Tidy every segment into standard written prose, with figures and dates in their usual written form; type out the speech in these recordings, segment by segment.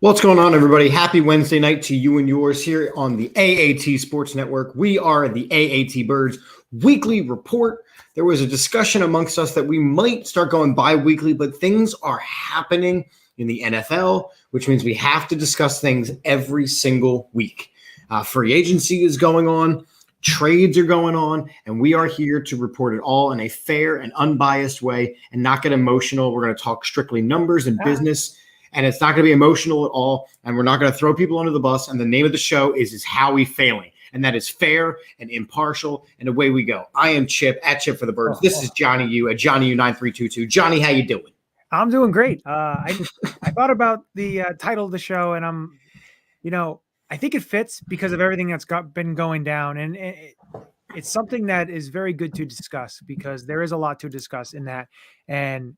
What's going on, everybody? Happy Wednesday night to you and yours here on the AAT Sports Network. We are the AATBirds weekly report. There was a discussion amongst us that we might start going bi-weekly, but things are happening in the NFL, which means we have to discuss things every single week. Free agency is going on, trades are going on, and we are here to report it all in a fair and unbiased way and not get emotional. We're going to talk strictly numbers and business. And it's not going to be emotional at all. And we're not going to throw people under the bus. And the name of the show is Howie Failing. And that is fair and impartial. And away we go. I am Chip at Chip for the Birds. This is Johnny U at Johnny U9322. Johnny, how you doing? I'm doing great. I thought about the title of the show, and I think it fits because of everything that's been going down. And it's something that is very good to discuss because there is a lot to discuss in that. And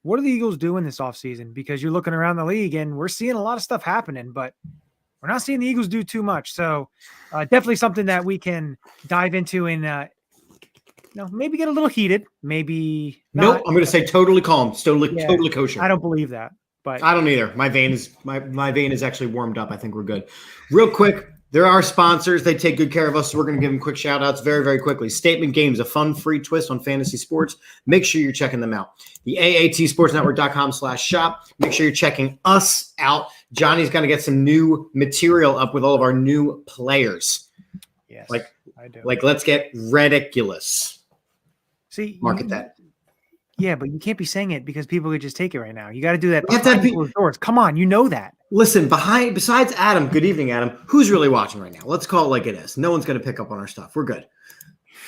what do the Eagles do in this offseason? Because you're looking around the league and we're seeing a lot of stuff happening, but we're not seeing the Eagles do too much. So definitely something that we can dive into and, maybe get a little heated. Maybe not. Nope. I'm going to say totally calm. Totally kosher. I don't believe that, but I don't either. My vein is actually warmed up. I think we're good. Real quick. There are sponsors. They take good care of us, so we're going to give them quick shout-outs very, very quickly. Statement Games, a fun, free twist on fantasy sports. Make sure you're checking them out. The AATSportsNetwork.com/shop. Make sure you're checking us out. Johnny's going to get some new material up with all of our new players. Yes, I do. Let's get ridiculous. See, market that. Yeah, but you can't be saying it because people could just take it right now. You got to do that behind people's doors. Come on, you know that. Listen, besides Adam, good evening, Adam, who's really watching right now? Let's call it like it is. No one's going to pick up on our stuff. We're good.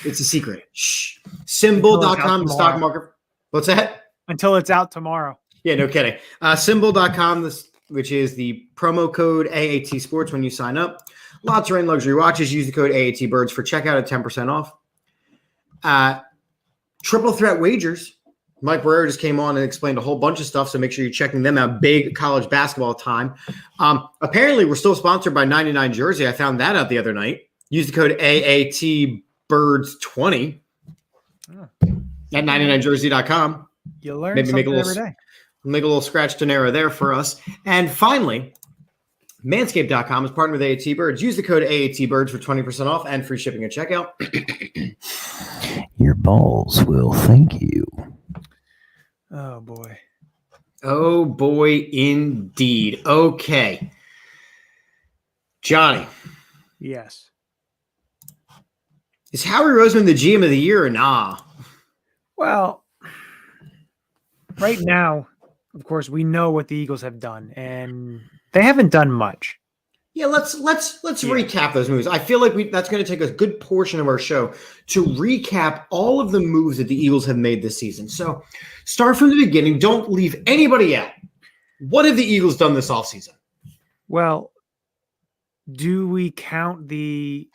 It's a secret. Shh. Symbol.com, the stock market. What's that? Until it's out tomorrow. Yeah, no kidding. Symbol.com, which is the promo code AAT Sports when you sign up. Lots of rain luxury watches. Use the code AATBirds for checkout at 10% off. Triple Threat Wagers. Mike Barrera just came on and explained a whole bunch of stuff, so make sure you're checking them out. Big college basketball time. Apparently, we're still sponsored by 99 Jersey. I found that out the other night. Use the code AATBirds20 at 99jersey.com. You learn something every day. Make a little scratch dinero there for us. And finally, Manscaped.com is partnered with AATBirds. Use the code AATBirds for 20% off and free shipping at checkout. Your balls will thank you. Oh, boy. Oh, boy, indeed. Okay. Johnny. Yes. Is Howie Roseman the GM of the year or nah? Well, right now, of course, we know what the Eagles have done, and they haven't done much. Yeah, let's recap those moves. I feel like that's going to take a good portion of our show to recap all of the moves that the Eagles have made this season. So start from the beginning. Don't leave anybody out. What have the Eagles done this offseason? Well, do we count the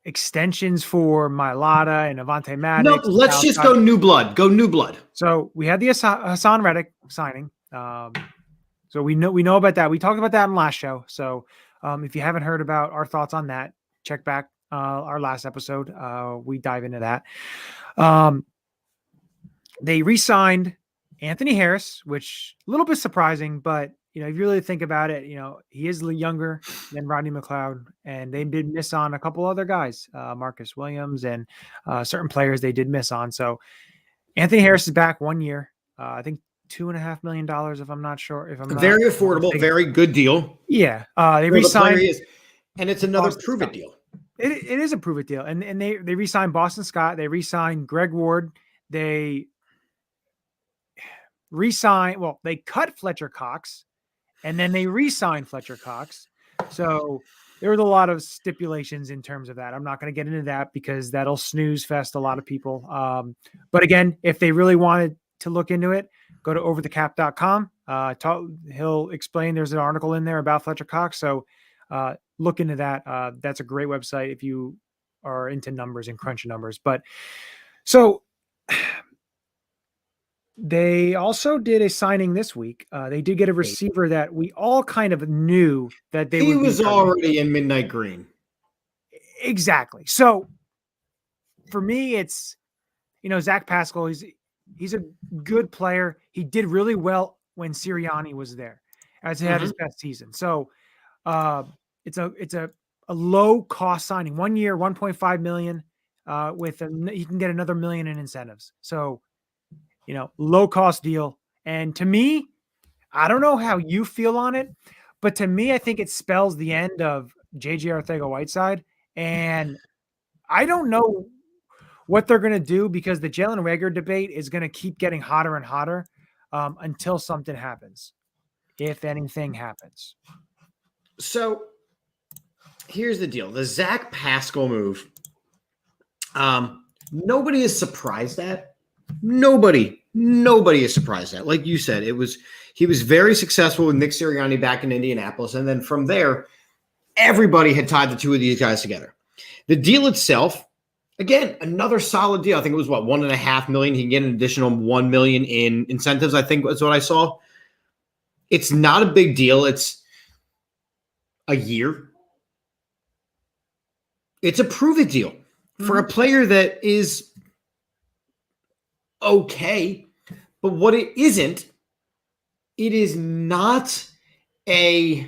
extensions for Mailata and Avonte Maddox? No, let's just go new blood. Go new blood. So we had the Hassan Reddick signing. So we know about that. We talked about that in the last show. So if you haven't heard about our thoughts on that, check back our last episode. We dive into that. They re-signed Anthony Harris, which a little bit surprising, but if you really think about it, he is younger than Rodney McLeod, and they did miss on a couple other guys, Marcus Williams and certain players they did miss on. So Anthony Harris is back 1 year. I think $2.5 million, if I'm not sure. Very affordable, very good deal. Yeah, they re-signed, and it's another prove it deal. It is a prove it deal, and they re-signed Boston Scott. They re-signed Greg Ward. They re-signed. Well, they cut Fletcher Cox, and then they re-signed Fletcher Cox. So there was a lot of stipulations in terms of that. I'm not going to get into that because that'll snooze fest a lot of people. But again, if they really wanted to look into it, go to overthecap.com. He'll explain. There's an article in there about Fletcher Cox. So look into that. That's a great website if you are into numbers and crunching numbers. But so they also did a signing this week. They did get a receiver that we all kind of knew that he was already in midnight green. Exactly. So for me, it's, Zach Pascal, he's a good player. He did really well when Sirianni was there. as he had his best season. So it's a low cost signing. 1 year, 1.5 million. You can get another $1 million in incentives. So, low cost deal. And to me, I don't know how you feel on it, but to me, I think it spells the end of JJ Arcega-Whiteside. And I don't know what they're going to do because the Jalen Reagor debate is going to keep getting hotter and hotter until something happens, if anything happens. So here's the deal. The Zach Pascal move, nobody is surprised at. Nobody is surprised at. Like you said, he was very successful with Nick Sirianni back in Indianapolis. And then from there, everybody had tied the two of these guys together. The deal itself, again, another solid deal. I think it was $1.5 million. He can get an additional $1 million in incentives, I think was what I saw. It's not a big deal. It's a year. It's a prove-it deal for a player that is okay. But what it isn't, it is not a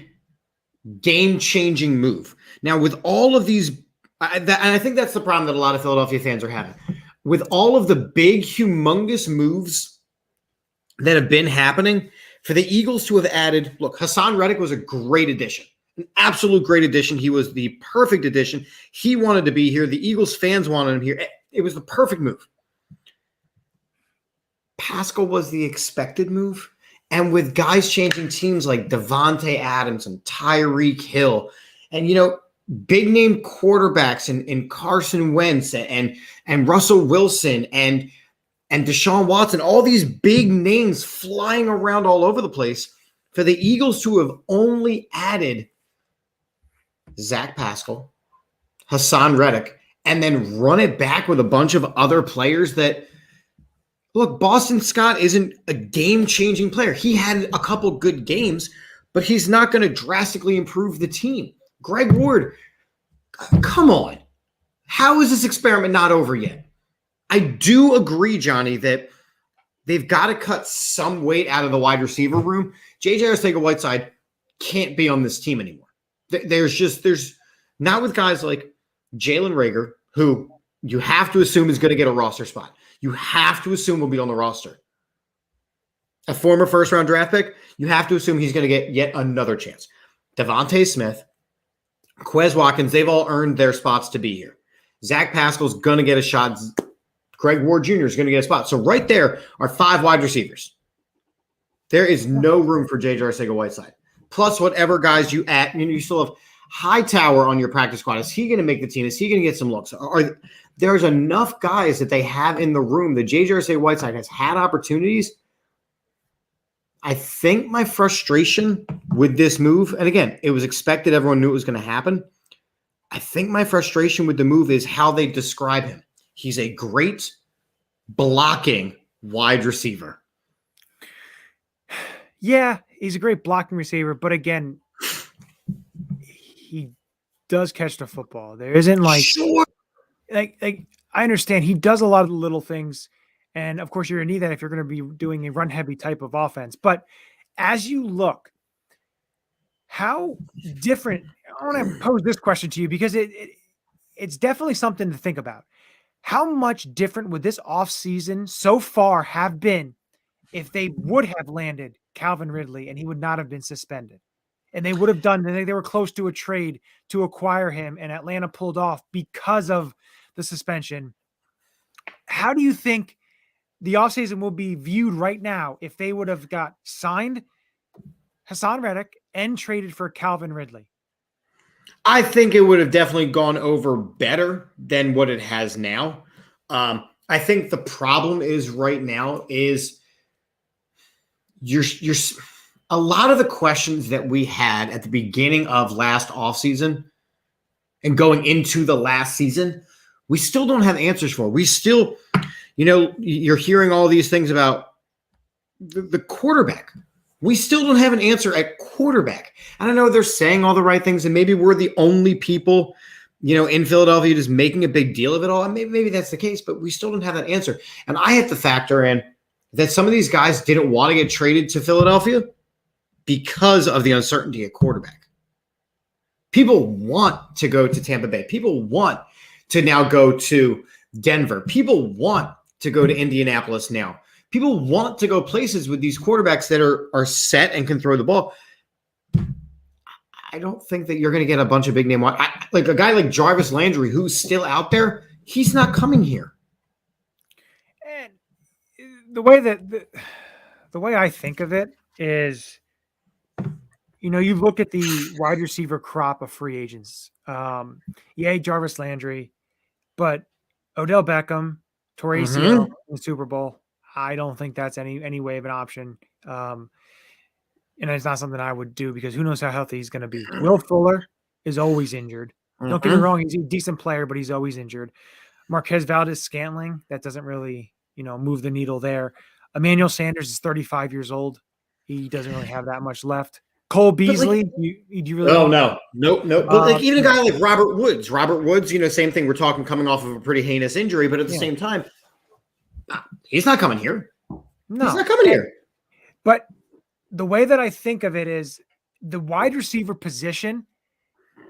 game-changing move. Now, with all of these, and I think that's the problem that a lot of Philadelphia fans are having. With all of the big, humongous moves that have been happening, for the Eagles to have added, look, Hassan Reddick was a great addition, an absolute great addition. He was the perfect addition. He wanted to be here. The Eagles fans wanted him here. It was the perfect move. Pascal was the expected move. And with guys changing teams like Devontae Adams and Tyreek Hill and, big name quarterbacks in Carson Wentz and Russell Wilson and Deshaun Watson, all these big names flying around all over the place, for the Eagles to have only added Zach Pascal, Hassan Reddick, and then run it back with a bunch of other players that, look, Boston Scott isn't a game-changing player. He had a couple good games, but he's not going to drastically improve the team. Greg Ward, come on. How is this experiment not over yet? I do agree, Johnny, that they've got to cut some weight out of the wide receiver room. JJ Arcega-Whiteside can't be on this team anymore. There's not with guys like Jalen Reagor, who you have to assume is going to get a roster spot. You have to assume will be on the roster. A former first-round draft pick, you have to assume he's going to get yet another chance. Devontae Smith, Quez Watkins, they've all earned their spots to be here. Zach Pascal's going to get a shot. Greg Ward Jr. is going to get a spot. So right there are 5 wide receivers. There is no room for JJ Arcega-Whiteside. Plus whatever guys you add, you still have Hightower on your practice squad. Is he going to make the team? Is he going to get some looks? There's enough guys that they have in the room that JJ Arcega-Whiteside has had opportunities. I think my frustration with this move, and again, it was expected, everyone knew it was going to happen. I think my frustration with the move is how they describe him. He's a great blocking wide receiver. Yeah, He's a great blocking receiver, but again, he does catch the football. There isn't like I understand he does a lot of the little things. And of course, you're going to need that if you're going to be doing a run heavy type of offense. But as you look, how different, I want to pose this question to you because it's definitely something to think about. How much different would this offseason so far have been if they would have landed Calvin Ridley and he would not have been suspended? And they would have they were close to a trade to acquire him, and Atlanta pulled off because of the suspension. How do you think the offseason will be viewed right now if they would have got signed Hassan Reddick and traded for Calvin Ridley? I think it would have definitely gone over better than what it has now. I think the problem is right now is you're a lot of the questions that we had at the beginning of last offseason and going into the last season, we still don't have answers for. We still, you're hearing all these things about the quarterback. We still don't have an answer at quarterback. And I know they're saying all the right things, and maybe we're the only people, in Philadelphia just making a big deal of it all. And maybe that's the case, but we still don't have that answer. And I have to factor in that some of these guys didn't want to get traded to Philadelphia. because of the uncertainty at quarterback. People want to go to Tampa Bay. People want to now go to Denver. People want to go to Indianapolis now. People want to go places with these quarterbacks that are set and can throw the ball. I don't think that you're going to get a bunch of big name. Like a guy like Jarvis Landry, who's still out there, he's not coming here. And the way that the way I think of it is, you look at the wide receiver crop of free agents. Jarvis Landry, but Odell Beckham, Torrey ACL in the Super Bowl. I don't think that's any way of an option. And it's not something I would do because who knows how healthy he's going to be. Will Fuller is always injured. Don't get me wrong. He's a decent player, but he's always injured. Marquez Valdez-Scantling, that doesn't really, move the needle there. Emmanuel Sanders is 35 years old. He doesn't really have that much left. Cole Beasley, do you really? Oh, no. But even a guy like Robert Woods, same thing. We're talking coming off of a pretty heinous injury, but at the same time, he's not coming here. No, he's not coming here. But the way that I think of it is the wide receiver position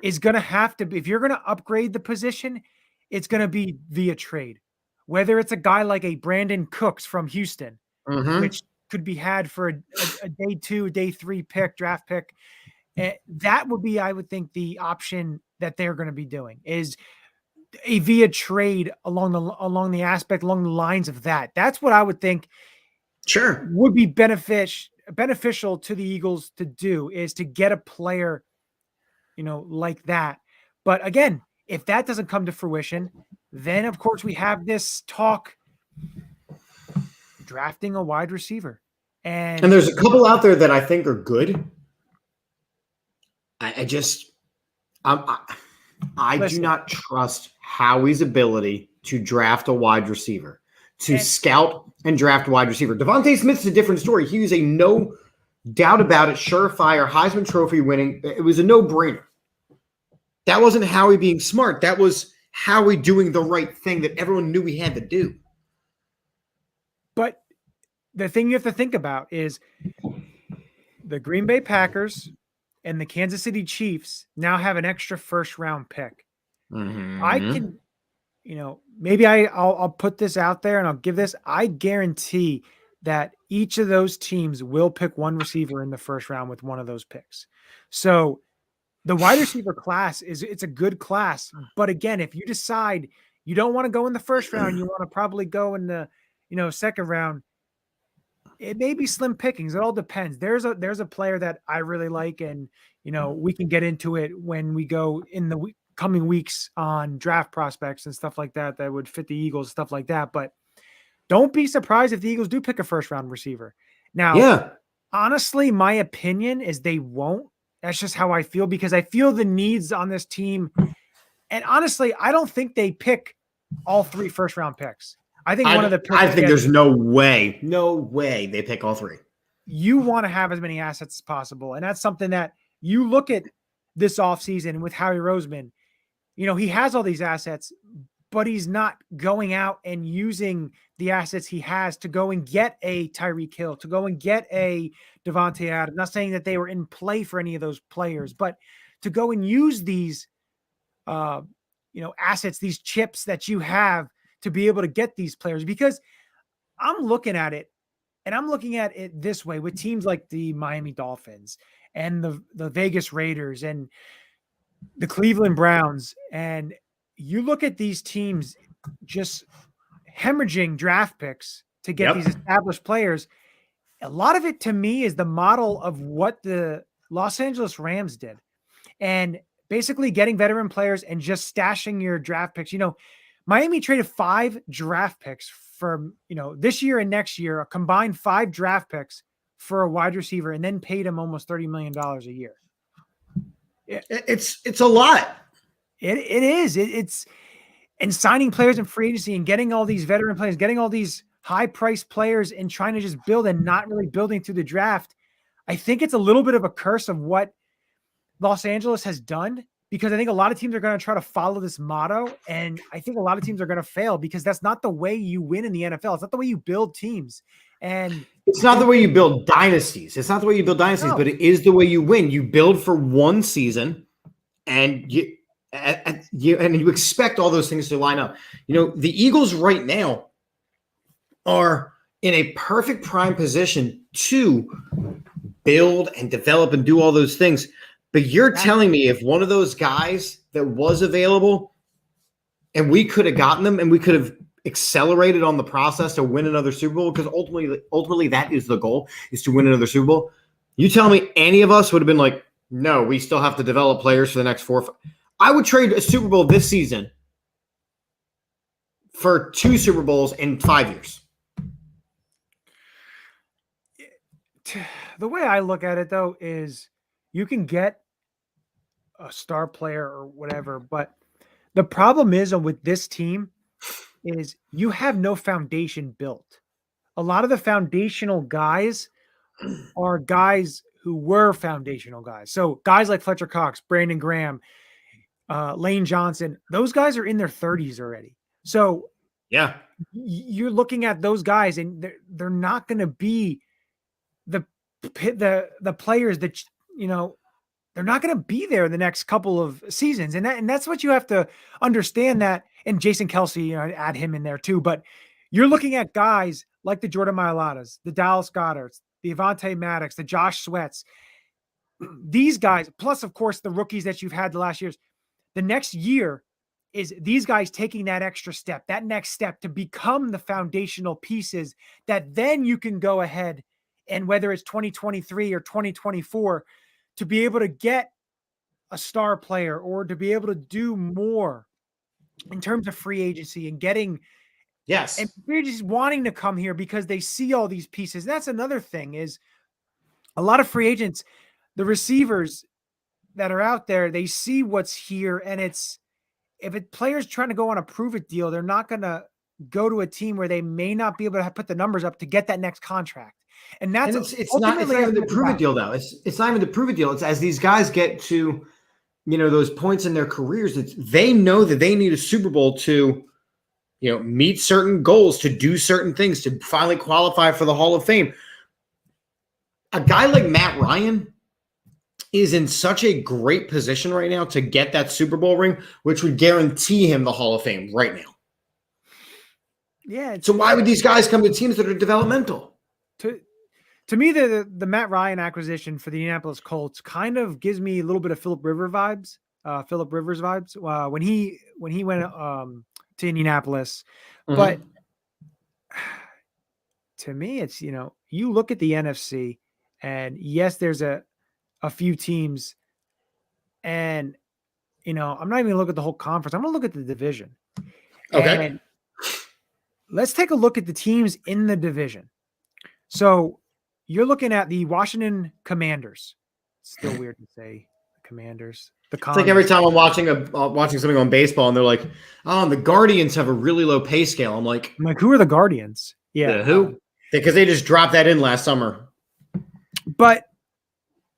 is going to have to be, if you're going to upgrade the position, it's going to be via trade. Whether it's a guy like a Brandon Cooks from Houston, which could be had for a day 2, day 3 draft pick. That would be, I would think, the option that they're going to be doing is a via trade along the lines of that. That's what I would think. Sure, would be beneficial to the Eagles to do is to get a player, like that. But again, if that doesn't come to fruition, then of course we have this talk drafting a wide receiver. And there's a couple out there that I think are good. I do not trust Howie's ability to draft a wide receiver, to scout and draft a wide receiver. Devontae Smith's a different story. He was a no doubt about it, surefire Heisman Trophy winning. It was a no-brainer. That wasn't Howie being smart. That was Howie doing the right thing that everyone knew he had to do. But the thing you have to think about is the Green Bay Packers and the Kansas City Chiefs now have an extra first-round pick. I can, maybe I'll put this out there and I'll give this. I guarantee that each of those teams will pick one receiver in the first round with one of those picks. So the wide receiver class it's a good class. But again, if you decide you don't want to go in the first round, you want to probably go in the, second round, it may be slim pickings. It all depends. There's a player that I really like, and we can get into it when we go in the coming weeks on draft prospects and stuff like that would fit the Eagles, stuff like that. But don't be surprised if the Eagles do pick a first round receiver. Now, honestly, my opinion is they won't. That's just how I feel because I feel the needs on this team. And honestly, I don't think they pick all 3 first round picks. I think one of the picks. I think there's no way they pick all 3. You want to have as many assets as possible. And that's something that you look at this offseason with Howie Roseman. He has all these assets, but he's not going out and using the assets he has to go and get a Tyreek Hill, to go and get a Devontae Adams. Not saying that they were in play for any of those players, but to go and use these, assets, these chips that you have to be able to get these players. Because I'm looking at it, and I'm looking at it this way with teams like the Miami Dolphins and the Vegas Raiders and the Cleveland Browns. And you look at these teams just hemorrhaging draft picks to get these established players. A lot of it to me is the model of what the Los Angeles Rams did. And basically getting veteran players and just stashing your draft picks. Miami traded 5 draft picks for, this year and next year, a combined 5 draft picks for a wide receiver and then paid him almost $30 million a year. It's a lot. It is. It's and signing players in free agency and getting all these veteran players, getting all these high-priced players and trying to just build and not really building through the draft. I think it's a little bit of a curse of what Los Angeles has done, because I think a lot of teams are going to try to follow this motto, and I think a lot of teams are going to fail because that's not the way you win in the NFL. It's not the way you build teams. And it's not the way you build dynasties. No. But it is the way you win. You build for one season, and you expect all those things to line up. The Eagles right now are in a perfect prime position to build and develop and do all those things. But you're telling me if one of those guys that was available and we could have gotten them and we could have accelerated on the process to win another Super Bowl, because ultimately that is the goal, is to win another Super Bowl. You tell me any of us would have been like, no, we still have to develop players for the next 4 or 5. I would trade a Super Bowl this season for 2 Super Bowls in 5 years. The way I look at it, though, is you can get a star player or whatever, but the problem is with this team is you have no foundation built. A lot of the foundational guys are guys who were foundational guys. So guys like Fletcher Cox, Brandon Graham, Lane Johnson, those guys are in their 30s already. So yeah, you're looking at those guys and they're not going to be the players that, they're not going to be there the next couple of seasons. And that's what you have to understand, that. And Jason Kelsey, add him in there too. But you're looking at guys like the Jordan Mailatas, the Dallas Goddards, the Avonte Maddox, the Josh Sweats. These guys, plus, of course, the rookies that you've had the last years. The next year is these guys taking that extra step, that next step to become the foundational pieces that then you can go ahead and, whether it's 2023 or 2024, to be able to get a star player or to be able to do more in terms of free agency and getting, yes, and we're just wanting to come here because they see all these pieces. That's another thing, is a lot of free agents, the receivers that are out there, they see what's here, and if a player's trying to go on a prove it deal, they're not going to go to a team where they may not be able to put the numbers up to get that next contract. And it's not even the prove it deal, though. It's not even the prove it deal. It's as these guys get to, those points in their careers, they know that they need a Super Bowl to, meet certain goals, to do certain things, to finally qualify for the Hall of Fame. A guy like Matt Ryan is in such a great position right now to get that Super Bowl ring, which would guarantee him the Hall of Fame right now. Yeah. So why would these guys come to teams that are developmental? To me, the Matt Ryan acquisition for the Indianapolis Colts kind of gives me a little bit of Philip Rivers vibes. When he went to Indianapolis. Mm-hmm. But to me, it's, you look at the NFC, and yes, there's a few teams, and I'm not even going to look at the whole conference. I'm going to look at the division. Okay. And let's take a look at the teams in the division. So you're looking at the Washington Commanders. It's still weird to say the Commanders. It's like every time I'm watching something on baseball and they're like, "Oh, the Guardians have a really low pay scale." I'm like, who are the Guardians? Yeah, who? Because they just dropped that in last summer. But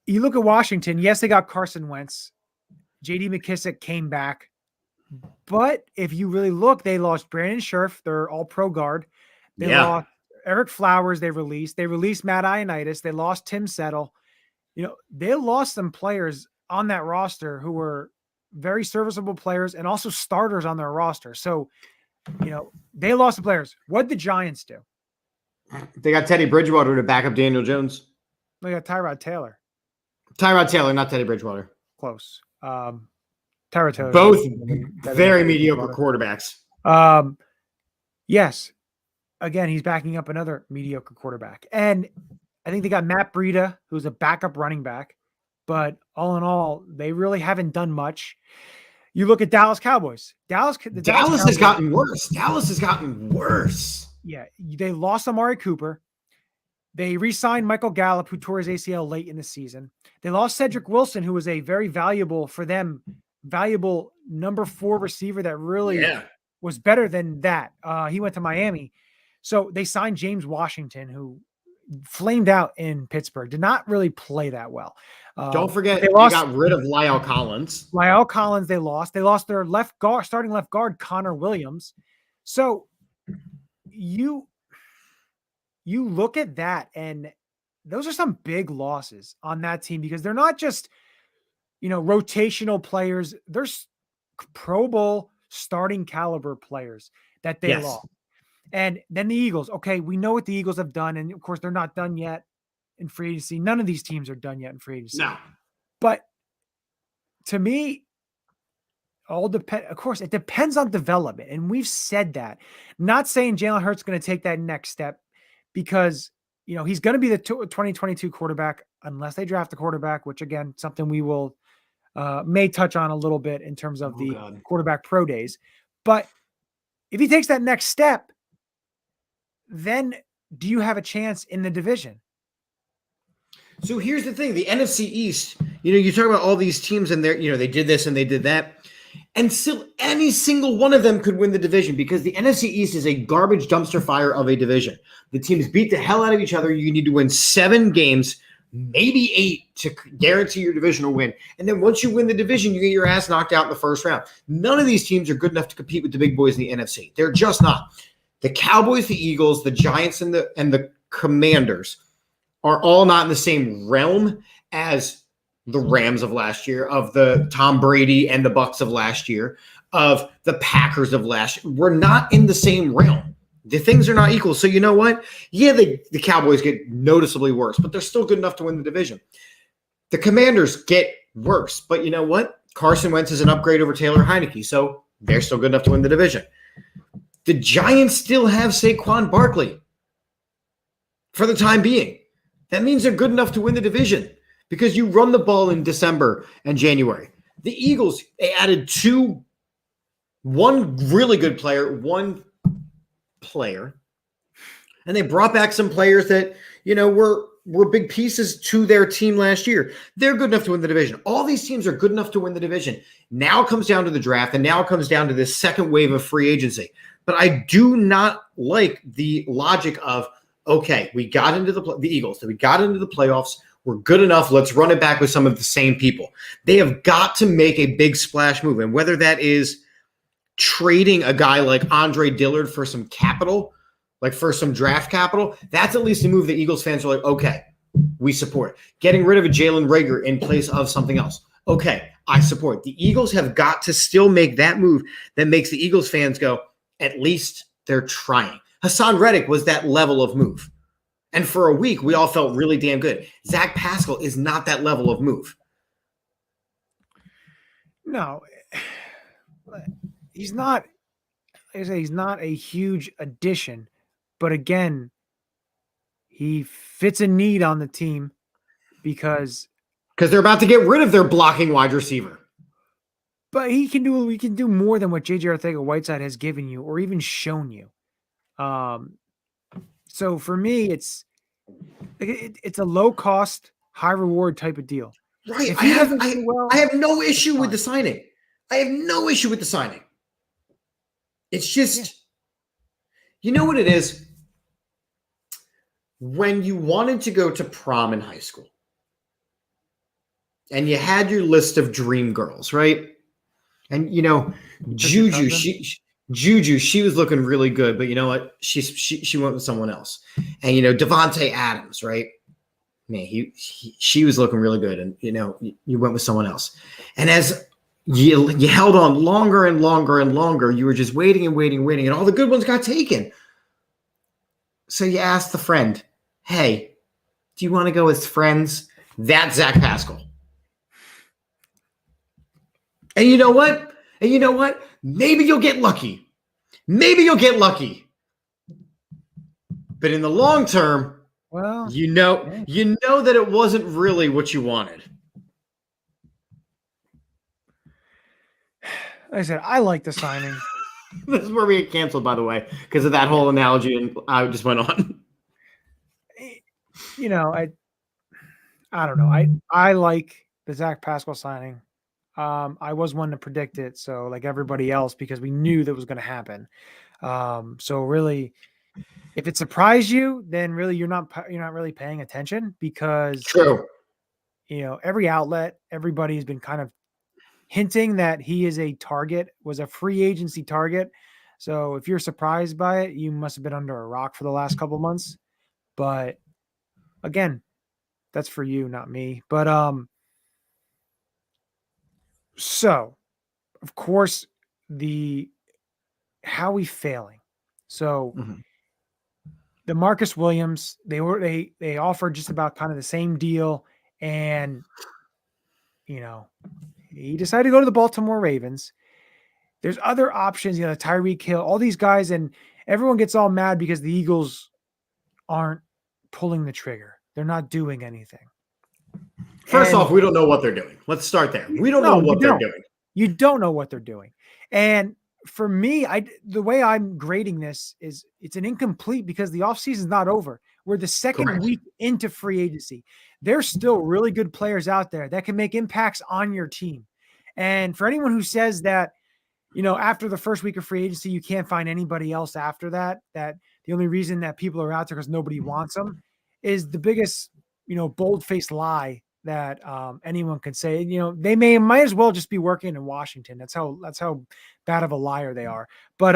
you look at Washington. Yes, they got Carson Wentz. J.D. McKissick came back. But if you really look, they lost Brandon Scherf, their all-pro guard. They lost Eric Flowers. They released Matt Ioannidis. They lost Tim Settle. They lost some players on that roster who were very serviceable players and also starters on their roster. So, they lost the players. What did the Giants do? They got Teddy Bridgewater to back up Daniel Jones. They got Tyrod Taylor. Not Teddy Bridgewater. Close. Tyrod Taylor. Both very mediocre quarterbacks. Yes. Again, he's backing up another mediocre quarterback. And I think they got Matt Breida, who's a backup running back. But all in all, they really haven't done much. You look at Dallas Cowboys. Dallas has gotten worse. Dallas has gotten worse. Yeah, they lost Amari Cooper. They re-signed Michael Gallup, who tore his ACL late in the season. They lost Cedric Wilson, who was a very valuable number 4 receiver that really was better than that. He went to Miami. So they signed James Washington, who flamed out in Pittsburgh, did not really play that well. Don't forget, they got rid of La'el Collins. They lost. They lost their starting left guard, Connor Williams. So you you look at that, and those are some big losses on that team because they're not just, rotational players. They're Pro Bowl starting caliber players that they lost. And then the Eagles. Okay, we know what the Eagles have done, and of course they're not done yet in free agency. None of these teams are done yet in free agency. No. But to me, of course, it depends on development. And we've said that. Not saying Jalen Hurts is going to take that next step because, he's going to be the 2022 quarterback unless they draft a quarterback, which again, something we will may touch on a little bit in terms of quarterback pro days. But if he takes that next step, then do you have a chance in the division? So here's the thing, the NFC East, you talk about all these teams and they did this and they did that. And still any single one of them could win the division because the NFC East is a garbage dumpster fire of a division. The teams beat the hell out of each other. You need to win 7 games, maybe 8 to guarantee your divisional win. And then once you win the division, you get your ass knocked out in the first round. None of these teams are good enough to compete with the big boys in the NFC. They're just not. The Cowboys, the Eagles, the Giants, and the Commanders are all not in the same realm as the Rams of last year, of the Tom Brady and the Bucks of last year, of the Packers of last year. We're not in the same realm. The things are not equal. So you know what? Yeah, the Cowboys get noticeably worse, but they're still good enough to win the division. The Commanders get worse, but you know what? Carson Wentz is an upgrade over Taylor Heineke, so they're still good enough to win the division. The Giants still have Saquon Barkley for the time being. That means they're good enough to win the division because you run the ball in December and January. The Eagles, they added one really good player, and they brought back some players that, were big pieces to their team last year. They're good enough to win the division. All these teams are good enough to win the division. Now it comes down to the draft, and now it comes down to this second wave of free agency. But I do not like the logic of, okay, we got into the Eagles, we got into the playoffs, we're good enough, let's run it back with some of the same people. They have got to make a big splash move, and whether that is trading a guy like Andre Dillard for some capital, like for some draft capital, that's at least a move that Eagles fans are like, okay, we support. Getting rid of a Jalen Reagor in place of something else. Okay, I support. The Eagles have got to still make that move that makes the Eagles fans go, at least they're trying. Hassan Reddick was that level of move. And for a week, we all felt really damn good. Zach Pascal is not that level of move. No, he's not. He's not a huge addition, but again, he fits a need on the team because they're about to get rid of their blocking wide receiver. But we can do more than what J.J. Arcega-Whiteside has given you or even shown you. So for me, it's a low cost, high reward type of deal. Right. I have no issue with the signing. It's just, you know what it is? When you wanted to go to prom in high school and you had your list of dream girls, right? And, Juju, she was looking really good, but you know what? She went with someone else. And, Devontae Adams, right? Man, she was looking really good. And, you went with someone else. And as you held on longer and longer and longer, you were just waiting and waiting and waiting. And all the good ones got taken. So you asked the friend, hey, do you want to go as friends? That's Zach Pascal. And you know what? Maybe you'll get lucky. But in the long term, well, you know that it wasn't really what you wanted. Like I said, I like the signing. This is where we get canceled, by the way, because of that whole analogy, and I just went on. I don't know. I like the Zach Pascal signing. I was one to predict it, so like everybody else, because we knew that was going to happen. So really, if it surprised you, then really you're not really paying attention because true. Every outlet, everybody has been kind of hinting that he is was a free agency target. So if you're surprised by it, you must have been under a rock for the last couple of months. But again, that's for you, not me. But so of course the Howie Failing. So the Marcus Williams, they offered just about kind of the same deal, and he decided to go to the Baltimore Ravens. There's other options, Tyreek Hill, all these guys, and everyone gets all mad because the Eagles aren't pulling the trigger. They're not doing anything. First off, we don't know what they're doing. Let's start there. We don't know what they're doing. You don't know what they're doing. And for me, the way I'm grading this is it's an incomplete because the offseason is not over. We're the second week into free agency. There's still really good players out there that can make impacts on your team. And for anyone who says that, after the first week of free agency, you can't find anybody else after that the only reason that people are out there because nobody wants them is the biggest, bold-faced lie that anyone could say. They might as well just be working in Washington. That's how bad of a liar they are. But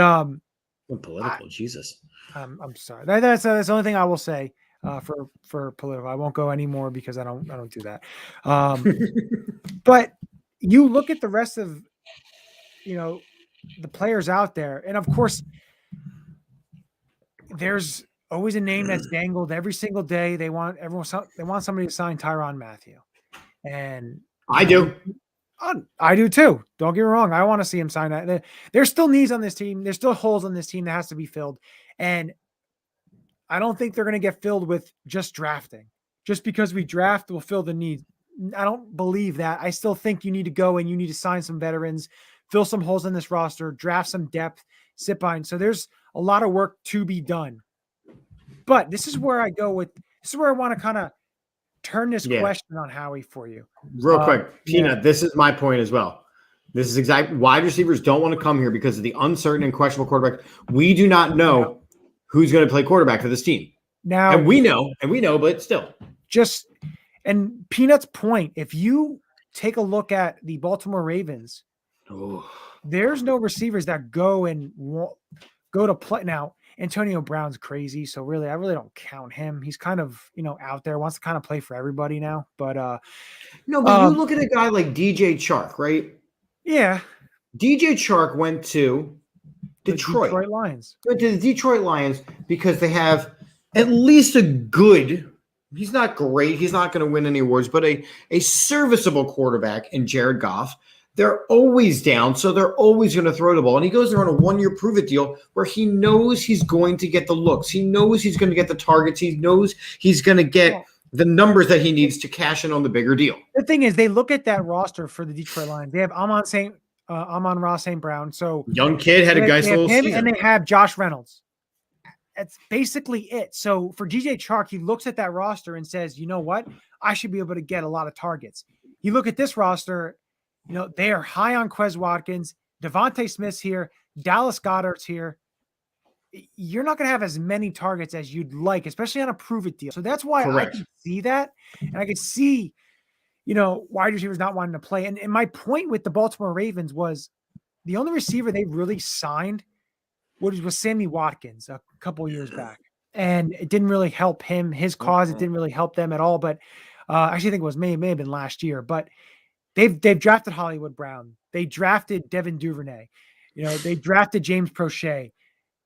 political, Jesus. I'm sorry. That's the only thing I will say for political. I won't go anymore because I don't do that. But you look at the rest of the players out there, and of course, there's always a name that's dangled every single day. They want somebody to sign Tyrann Mathieu, and I do. I do too. Don't get me wrong. I want to see him sign that. There's still needs on this team. There's still holes on this team that has to be filled, and I don't think they're going to get filled with just drafting. Just because we draft will fill the need. I don't believe that. I still think you need to go and you need to sign some veterans, fill some holes in this roster, draft some depth, sit behind. So there's a lot of work to be done. But this is where I want to kind of turn this question on Howie for you. Real quick, Peanut, this is my point as well. This is exactly wide receivers don't want to come here because of the uncertain and questionable quarterback. We do not know who's going to play quarterback for this team. Now, and we know, but still. And Peanut's point, if you take a look at the Baltimore Ravens, there's no receivers that go to play. Now, Antonio Brown's crazy, so I really don't count him. He's kind of, out there, wants to kind of play for everybody now. But you look at a guy like DJ Chark, right? Yeah. DJ Chark went to Detroit Lions. Went to the Detroit Lions because they have at least a good. He's not great. He's not going to win any awards, but a serviceable quarterback in Jared Goff. They're always down, so they're always going to throw the ball. And he goes there on a 1-year prove-it deal where he knows he's going to get the looks. He knows he's going to get the targets. He knows he's going to get the numbers that he needs to cash in on the bigger deal. The thing is, they look at that roster for the Detroit Lions. They have Amon-Ra St. Brown. So young kid had a nice little season. And they have Josh Reynolds. That's basically it. So for DJ Chark, he looks at that roster and says, you know what? I should be able to get a lot of targets. You look at this roster, they are high on Quez Watkins, Devontae Smith's here, Dallas Goedert's here. You're not going to have as many targets as you'd like, especially on a prove-it deal. So that's why I can see that. And I can see, wide receivers not wanting to play. And my point with the Baltimore Ravens was the only receiver they really signed was Sammy Watkins a couple years back. And it didn't really help him, his cause. It didn't really help them at all. But I actually think it was may have been last year. But they've drafted Hollywood Brown. They drafted Devin Duvernay. They drafted James Prochet.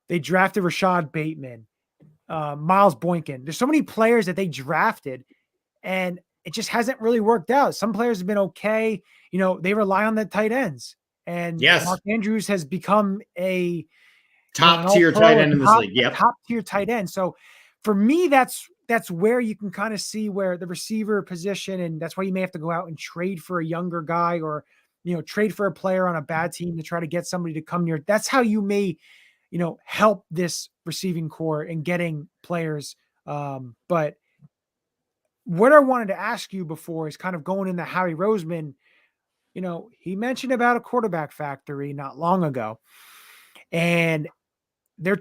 They drafted Rashad Bateman, Miles Boykin. There's so many players that they drafted, and it just hasn't really worked out. Some players have been okay. They rely on the tight ends. And Mark Andrews has become a top-tier tight end in this league. Yep. Top-tier tight end. So for me, that's where you can kind of see where the receiver position, and that's why you may have to go out and trade for a younger guy or, trade for a player on a bad team to try to get somebody to come near. That's how you may, help this receiving core in getting players. But what I wanted to ask you before is kind of going into Howie Roseman. He mentioned about a quarterback factory not long ago, and they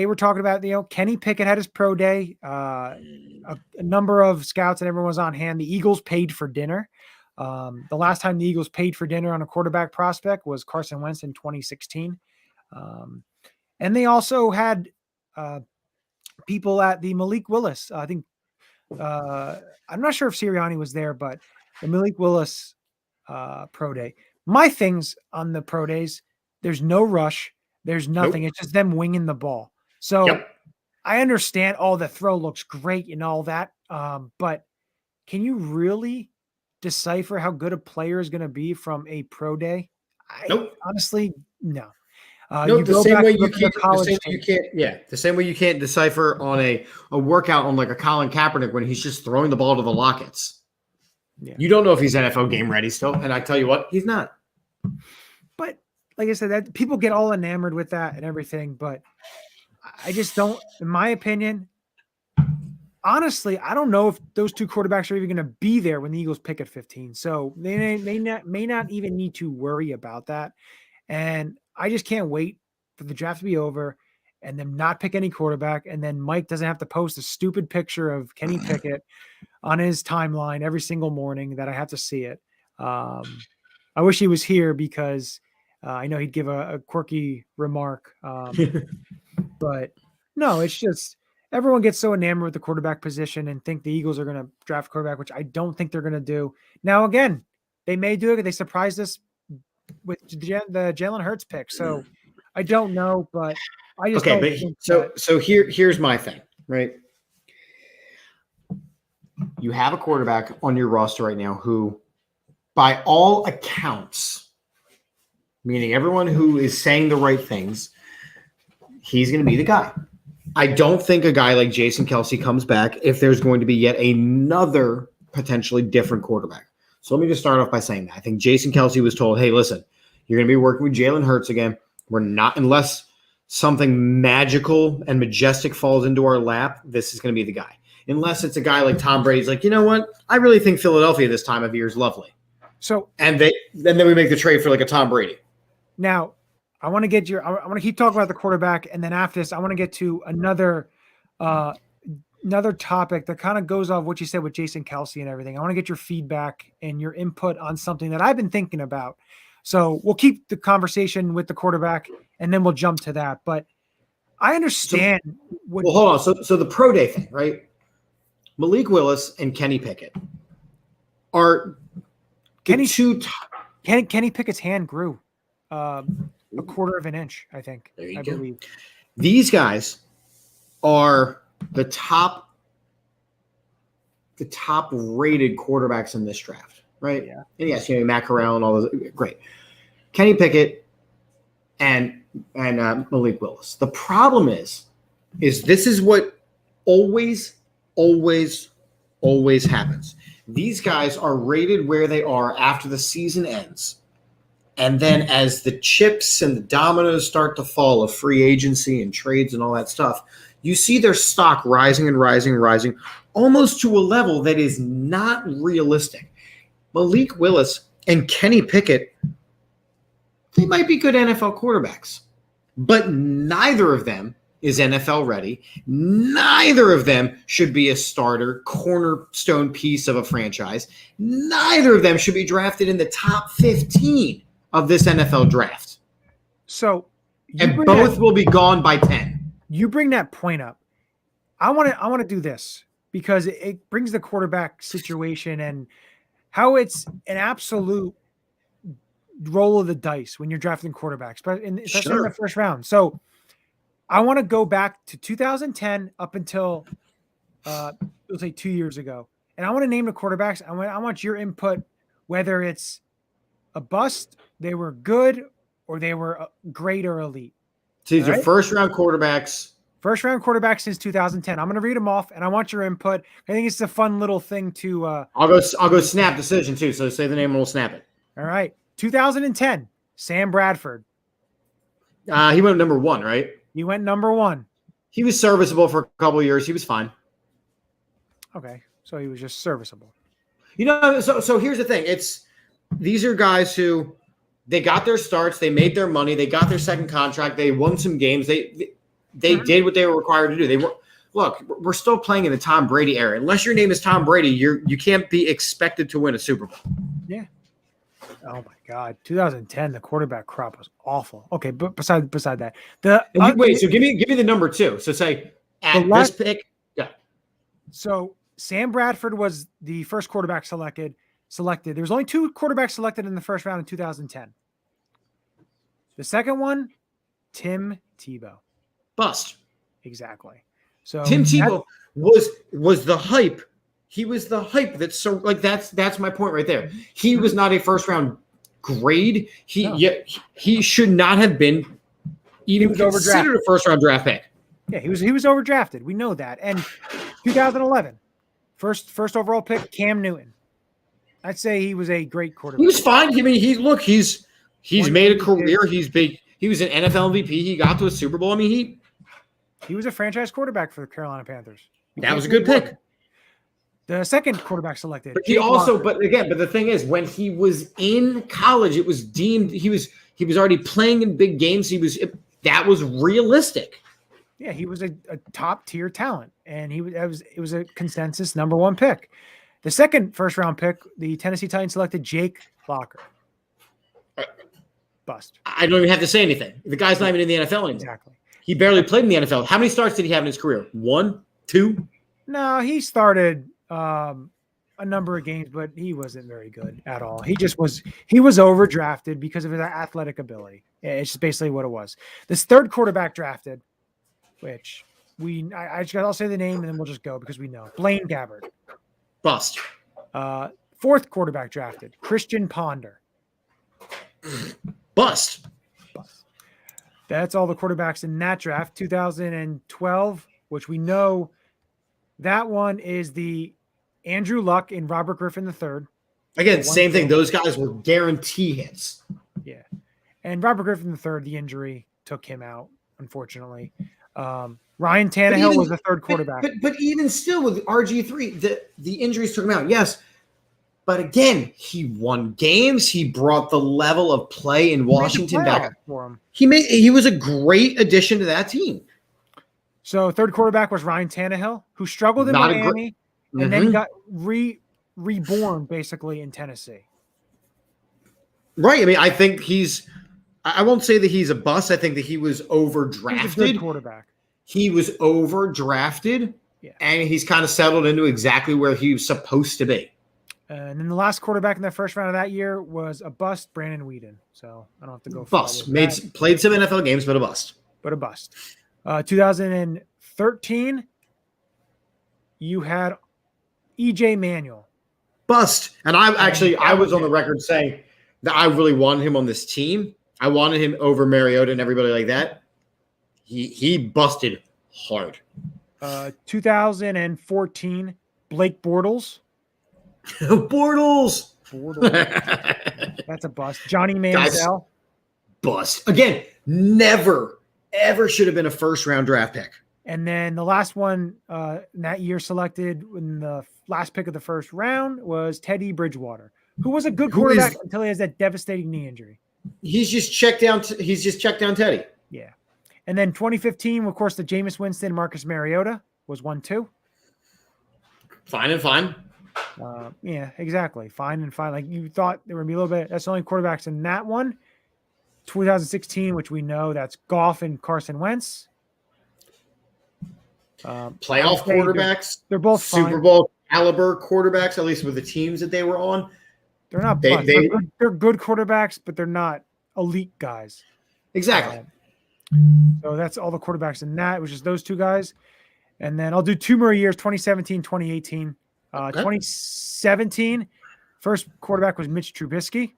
were talking about, Kenny Pickett had his pro day, a number of scouts and everyone was on hand. The Eagles paid for dinner. The last time the Eagles paid for dinner on a quarterback prospect was Carson Wentz in 2016. And they also had people at the Malik Willis. I think I'm not sure if Sirianni was there, but the Malik Willis pro day. My things on the pro days, there's no rush. There's nothing. Nope. It's just them winging the ball. So Yep. I understand, the throw looks great and all that. But can you really decipher how good a player is going to be from a pro day? Nope. Honestly, no. No, You the go same back way and you look at the can't. The college same way you can't. Yeah, the same way you can't decipher on a workout on like a Colin Kaepernick when he's just throwing the ball to the Lockets. Yeah. You don't know if he's NFL game ready still, and I tell you what, he's not. But like I said, that people get all enamored with that and everything, but I just don't. In my opinion, honestly, I don't know if those two quarterbacks are even going to be there when the Eagles pick at 15. So they may not even need to worry about that. And I just can't wait for the draft to be over and them not pick any quarterback. And then Mike doesn't have to post a stupid picture of Kenny Pickett on his timeline every single morning that I have to see it. I wish he was here because I know he'd give a quirky remark. But no, it's just everyone gets so enamored with the quarterback position and think the Eagles are going to draft quarterback, which I don't think they're going to do. Now, again, they may do it. They surprised us with the Jalen Hurts pick. So I don't know, but I just Okay, don't but think so here's my thing, right? You have a quarterback on your roster right now who, by all accounts, meaning everyone who is saying the right things, he's going to be the guy. I don't think a guy like Jason Kelce comes back if there's going to be yet another potentially different quarterback. So let me just start off by saying that. I think Jason Kelce was told, hey, listen, you're going to be working with Jalen Hurts again. We're not, unless something magical and majestic falls into our lap, this is going to be the guy. Unless it's a guy like Tom Brady's like, you know what? I really think Philadelphia this time of year is lovely. So, and then we make the trade for like a Tom Brady. Now, I want to keep talking about the quarterback, and then after this, I want to get to another topic that kind of goes off what you said with Jason Kelce and everything. I want to get your feedback and your input on something that I've been thinking about. So we'll keep the conversation with the quarterback, and then we'll jump to that. But I understand. Well, hold on. So the pro day thing, right? Malik Willis and Kenny Pickett are Kenny Pickett's hand grew a quarter of an inch, I think. I believe. These guys are the top rated quarterbacks in this draft, right? Yeah. And yes, Matt Corral and all those, great. Kenny Pickett and Malik Willis. The problem is this is what always happens. These guys are rated where they are after the season ends. And then as the chips and the dominoes start to fall of free agency and trades and all that stuff, you see their stock rising and rising and rising almost to a level that is not realistic. Malik Willis and Kenny Pickett, they might be good NFL quarterbacks, but neither of them is NFL ready. Neither of them should be a starter, cornerstone piece of a franchise. Neither of them should be drafted in the top 15 of this NFL draft. So, and both will be gone by 10. You bring that point up. I want to do this because it brings the quarterback situation and how it's an absolute roll of the dice when you're drafting quarterbacks, but especially in the first round. So I want to go back to 2010 up until let's say 2 years ago, and I want to name the quarterbacks. I want your input, whether it's a bust, they were good, or they were great or elite. So these are first round quarterbacks. First round quarterbacks since 2010. I'm going to read them off, and I want your input. I think it's a fun little thing to. I'll go snap decision too. So say the name and we'll snap it. All right, 2010, Sam Bradford. He went number 1, right? He went number 1. He was serviceable for a couple of years. He was fine. Okay, so he was just serviceable. So here's the thing. These are guys who they got their starts, they made their money, they got their second contract, they won some games, they did what they were required to do. We're still playing in the Tom Brady era. Unless your name is Tom Brady, you can't be expected to win a Super Bowl. Yeah. Oh my God, 2010, the quarterback crop was awful. Okay, but beside that, so give me the number 2. So say At this pick, yeah. So Sam Bradford was the first quarterback selected. There was only 2 quarterbacks selected in the first round in 2010. The second one, Tim Tebow. Bust. Exactly. So Tim Tebow was the hype. He was the hype. That's my point right there. He was not a first round grade. He should not have been even considered a first round draft pick. Yeah, he was overdrafted. We know that. And 2011, first overall pick, Cam Newton. I'd say he was a great quarterback. He was fine. I mean, he's made a career. He's big. He was an NFL MVP. He got to a Super Bowl. I mean, he was a franchise quarterback for the Carolina Panthers. That was a good pick. The second quarterback selected. But but the thing is, when he was in college, it was deemed he was already playing in big games. That was realistic. Yeah, he was a top tier talent, and it was a consensus number 1 pick. The second first round pick, the Tennessee Titans selected Jake Locker. Bust. I don't even have to say anything. The guy's not even in the NFL anymore. Exactly. He barely played in the NFL. How many starts did he have in his career? 1, 2? No, he started a number of games, but he wasn't very good at all. He was overdrafted because of his athletic ability. It's just basically what it was. This third quarterback drafted, which I'll say the name and then we'll just go because we know. Blaine Gabbert. Bust. Fourth quarterback drafted, Christian Ponder. Bust. That's all the quarterbacks in that draft. 2012, which we know that one is the Andrew Luck and Robert Griffin III. Again, same thing. Those guys were guarantee hits. Yeah. And Robert Griffin III, the injury took him out, unfortunately. Ryan Tannehill was the third quarterback. But even still with RG3, the injuries took him out. Yes. But again, he won games. He brought the level of play in Washington back for him. He was a great addition to that team. So third quarterback was Ryan Tannehill, who struggled in Miami and then got reborn basically in Tennessee. Right. I mean, I think I won't say that he's a bust. I think that he was overdrafted. He's a good quarterback. He was overdrafted, and he's kind of settled into exactly where he was supposed to be. And then the last quarterback in the first round of that year was a bust, Brandon Weeden. So I don't have to go bust. Played some NFL games, but a bust. 2013, you had EJ Manuel. Bust. And I was on the record saying that I really wanted him on this team. I wanted him over Mariota and everybody like that. He busted hard. 2014, Blake Bortles. Bortles. That's a bust. Johnny Manziel. Bust. Again, never, ever should have been a first-round draft pick. And then the last one that year selected in the last pick of the first round was Teddy Bridgewater, who was a good quarterback until he has that devastating knee injury. He's just checked down Teddy. Yeah. And then 2015, of course, the Jameis Winston, Marcus Mariota was 1-2. Fine. Yeah, exactly. Fine. Like you thought there would be a little bit. That's the only quarterbacks in that one. 2016, which we know that's Goff and Carson Wentz. Playoff quarterbacks. They're both Super Bowl caliber quarterbacks, at least with the teams that they were on. They're not. They're good quarterbacks, but they're not elite guys. Exactly. So that's all the quarterbacks in that, which is those two guys. And then I'll do 2 more years, 2017, 2018. 2017, first quarterback was Mitch Trubisky.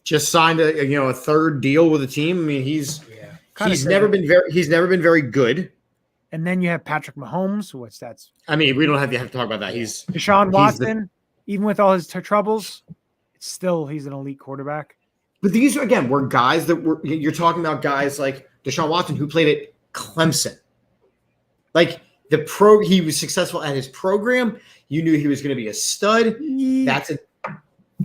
Just signed a third deal with the team. I mean, he's never been very good. And then you have Patrick Mahomes. We don't have to talk about that. He's Deshaun Watson. Even with all his troubles, he's an elite quarterback. But these were guys you're talking about guys like Deshaun Watson who played at Clemson. Like he was successful at his program. You knew he was going to be a stud. That's it.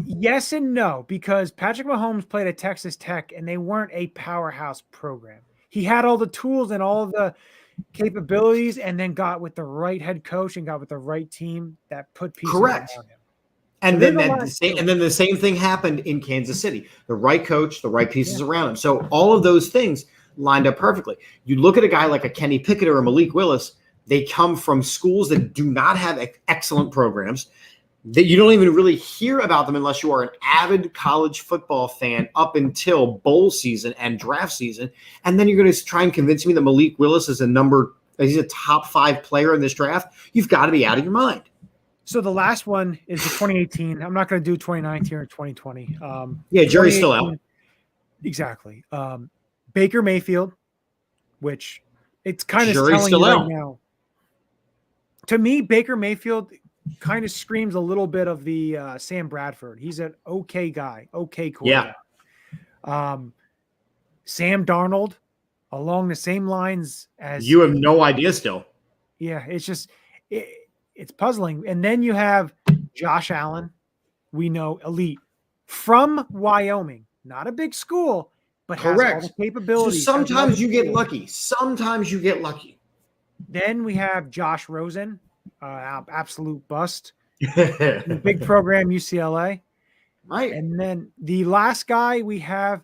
Yes and no, because Patrick Mahomes played at Texas Tech and they weren't a powerhouse program. He had all the tools and all the capabilities and then got with the right head coach and got with the right team that put pieces around him. And then the same thing happened in Kansas City. The right coach, the right pieces around him. So all of those things lined up perfectly. You look at a guy like a Kenny Pickett or a Malik Willis, they come from schools that do not have excellent programs, that you don't even really hear about them unless you are an avid college football fan up until bowl season and draft season. And then you're going to try and convince me that Malik Willis is he's a top 5 player in this draft. You've got to be out of your mind. So the last one is the 2018. I'm not going to do 2019 or 2020. Yeah, jury's still out. Exactly. Baker Mayfield, which it's kind of Jury's telling still you out right now. To me, Baker Mayfield kind of screams a little bit of the Sam Bradford. He's an okay guy, okay quarterback. Yeah. Sam Darnold, along the same lines as you have no idea still. Yeah, it's just it's puzzling. And then you have Josh Allen, we know, elite from Wyoming, not a big school, but correct. Has all the capabilities. So sometimes you get lucky. Sometimes you get lucky. Then we have Josh Rosen, absolute bust. Big program, UCLA. Right. And then the last guy we have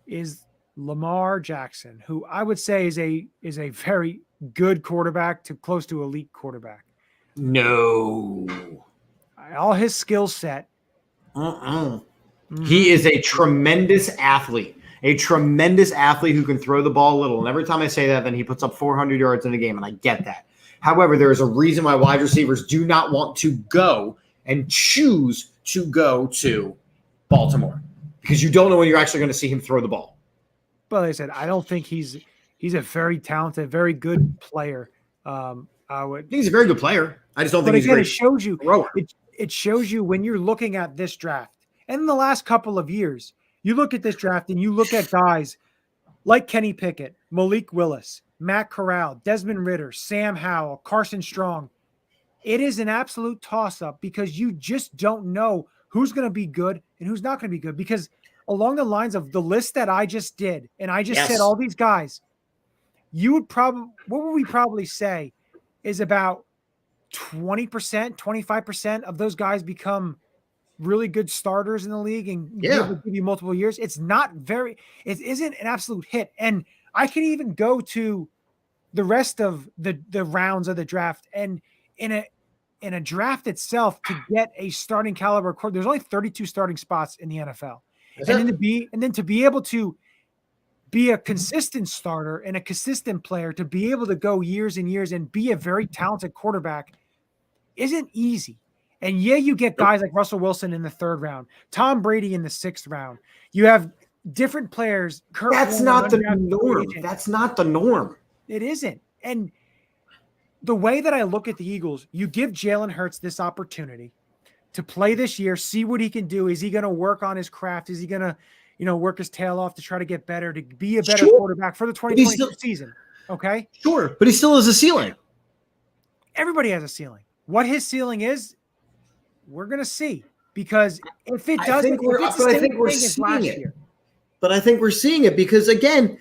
is Lamar Jackson, who I would say is a very good quarterback to close to elite quarterback. No. All his skill set. He is a tremendous athlete. A tremendous athlete who can throw the ball a little. And every time I say that, then he puts up 400 yards in a game, and I get that. However, there is a reason why wide receivers do not want to go and choose to go to Baltimore, because you don't know when you're actually going to see him throw the ball. But like I said, I don't think he's a very talented, very good player. He's a very good player. I just don't think he's a great thrower. It shows you when you're looking at this draft. And in the last couple of years, you look at this draft and you look at guys like Kenny Pickett, Malik Willis, Matt Corral, Desmond Ridder, Sam Howell, Carson Strong. It is an absolute toss-up because you just don't know who's going to be good and who's not going to be good. Because along the lines of the list that I just did, and I just said all these guys, what would we probably say is about 20%, 25% of those guys become really good starters in the league and be able to give you multiple years. It isn't an absolute hit. And I can even go to the rest of the rounds of the draft, and in a draft itself to get a starting caliber quarterback, there's only 32 starting spots in the NFL. And then to be able to be a consistent starter and a consistent player, to be able to go years and years and be a very talented quarterback isn't easy. And you get guys like Russell Wilson in the 3rd round, Tom Brady in the 6th round. You have different players. That's not the norm. That's not the norm. It isn't. And the way that I look at the Eagles, you give Jalen Hurts this opportunity to play this year, see what he can do. Is he going to work on his craft? Is he going to, work his tail off to try to get better, to be a better quarterback for the 2022 season? Okay. Sure. But he still has a ceiling. Everybody has a ceiling. What his ceiling is, we're going to see, because if it doesn't, I think we're seeing it. But I think we're seeing it because, again,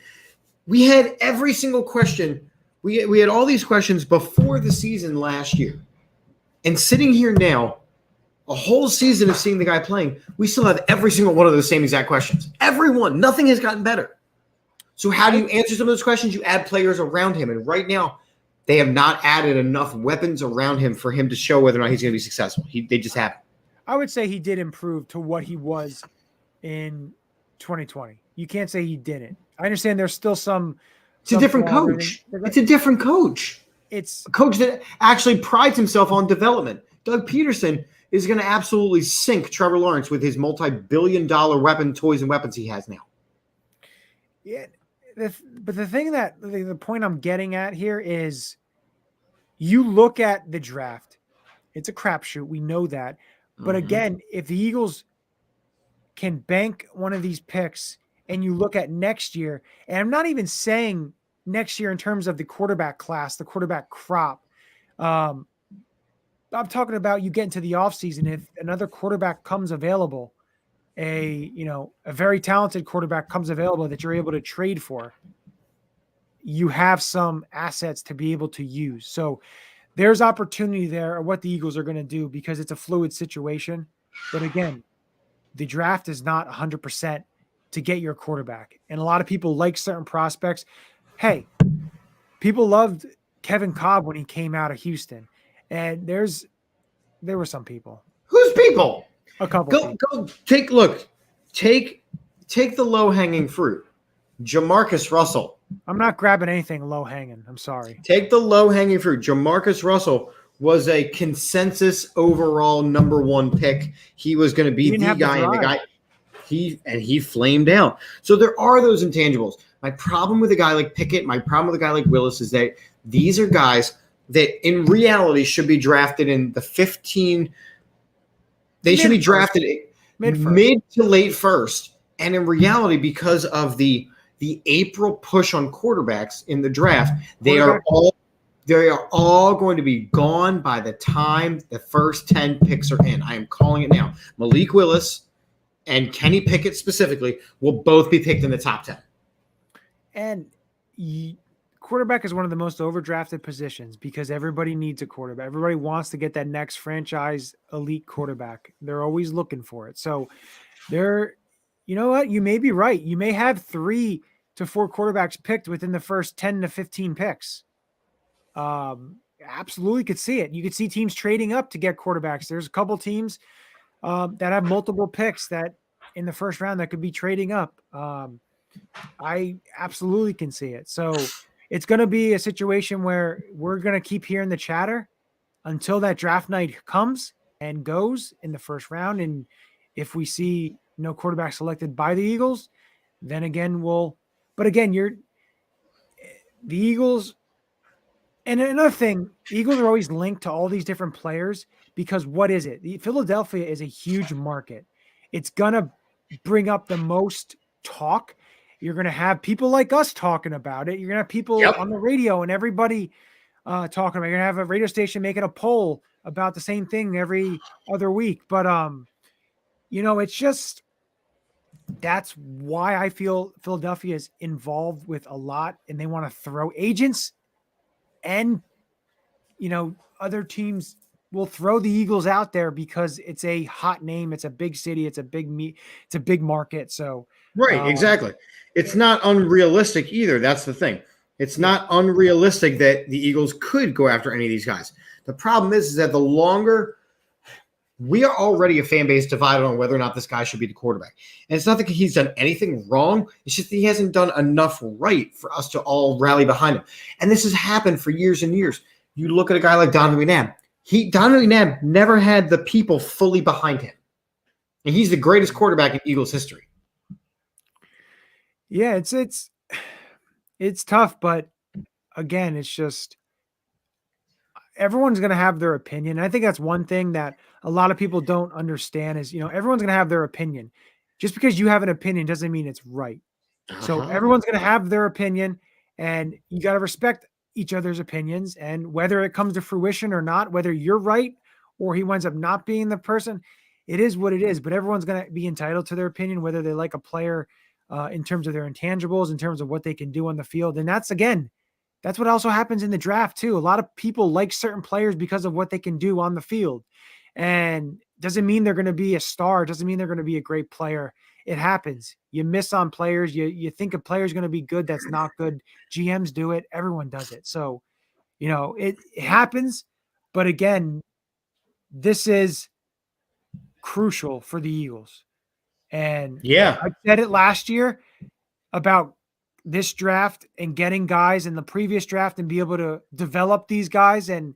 we had every single question. We had all these questions before the season last year. And sitting here now, a whole season of seeing the guy playing, we still have every single one of those same exact questions. Everyone. Nothing has gotten better. So how do you answer some of those questions? You add players around him. And right now, they have not added enough weapons around him for him to show whether or not he's going to be successful. They just haven't. I would say he did improve to what he was in 2020. You can't say he didn't. I understand there's still some. It's a different coach. It's a different coach. It's a coach that actually prides himself on development. Doug Peterson is going to absolutely sink Trevor Lawrence with his multi-billion-dollar toys and weapons he has now. Yeah. But the thing the point I'm getting at here is you look at the draft. It's a crapshoot. We know that. But again, if the Eagles can bank one of these picks and you look at next year, and I'm not even saying next year in terms of the quarterback class, the quarterback crop. I'm talking about you get into the offseason. If another quarterback comes available, a very talented quarterback comes available that you're able to trade for, you have some assets to be able to use. So there's opportunity there of what the Eagles are going to do, because it's a fluid situation. But again, the draft is not 100% to get your quarterback. And a lot of people like certain prospects. Hey, people loved Kevin Cobb when he came out of Houston. And there were some people. Who's people? A couple Go take the low-hanging fruit. Jamarcus Russell. I'm not grabbing anything low-hanging. I'm sorry. Take the low-hanging fruit. Jamarcus Russell was a consensus overall number 1 pick. He was going to be the guy, and the guy he flamed out. So there are those intangibles. My problem with a guy like Pickett, my problem with a guy like Willis is that these are guys that in reality should be drafted in the 15. They should be drafted mid to late first. And in reality, because of the April push on quarterbacks in the draft, they are all going to be gone by the time the first 10 picks are in. I am calling it now. Malik Willis and Kenny Pickett specifically will both be picked in the top 10. And quarterback is one of the most overdrafted positions because everybody needs a quarterback. Everybody wants to get that next franchise elite quarterback. They're always looking for it. So you know what? You may be right. You may have 3 to 4 quarterbacks picked within the first 10 to 15 picks. Absolutely could see it. You could see teams trading up to get quarterbacks. There's a couple teams that have multiple picks that in the first round that could be trading up. I absolutely can see it. So it's going to be a situation where we're going to keep hearing the chatter until that draft night comes and goes in the first round. And if we see no quarterback selected by the Eagles, then again, but again, the Eagles. And another thing, the Eagles are always linked to all these different players because what is it? Philadelphia is a huge market. It's going to bring up the most talk. You're going to have people like us talking about it. You're going to have people on the radio and everybody talking about it. You're going to have a radio station making a poll about the same thing every other week. But, it's just that's why I feel Philadelphia is involved with a lot and they want to throw agents and, other teams will throw the Eagles out there because it's a hot name. It's a big city. It's a big market. So, right. Exactly. It's not unrealistic either. That's the thing. It's not unrealistic that the Eagles could go after any of these guys. The problem is that the longer we are already a fan base divided on whether or not this guy should be the quarterback. And it's not that he's done anything wrong. It's just that he hasn't done enough right for us to all rally behind him. And this has happened for years and years. You look at a guy like Donovan McNabb. Donovan McNabb never had the people fully behind him. And he's the greatest quarterback in Eagles history. Yeah, it's tough, but again, it's just everyone's going to have their opinion. And I think that's one thing that a lot of people don't understand is, everyone's going to have their opinion. Just because you have an opinion doesn't mean it's right. So everyone's going to have their opinion and you got to respect each other's opinions. And whether it comes to fruition or not, whether you're right or he winds up not being the person, it is what it is. But everyone's going to be entitled to their opinion, whether they like a player in terms of their intangibles, in terms of what they can do on the field. And that's what also happens in the draft too. A lot of people like certain players because of what they can do on the field. And doesn't mean they're going to be a star. Doesn't mean they're going to be a great player. It happens. You miss on players. You think a player's going to be good. That's not good. GMs do it. Everyone does it. So, it happens. But again, this is crucial for the Eagles. And I said it last year about this draft and getting guys in the previous draft and be able to develop these guys. And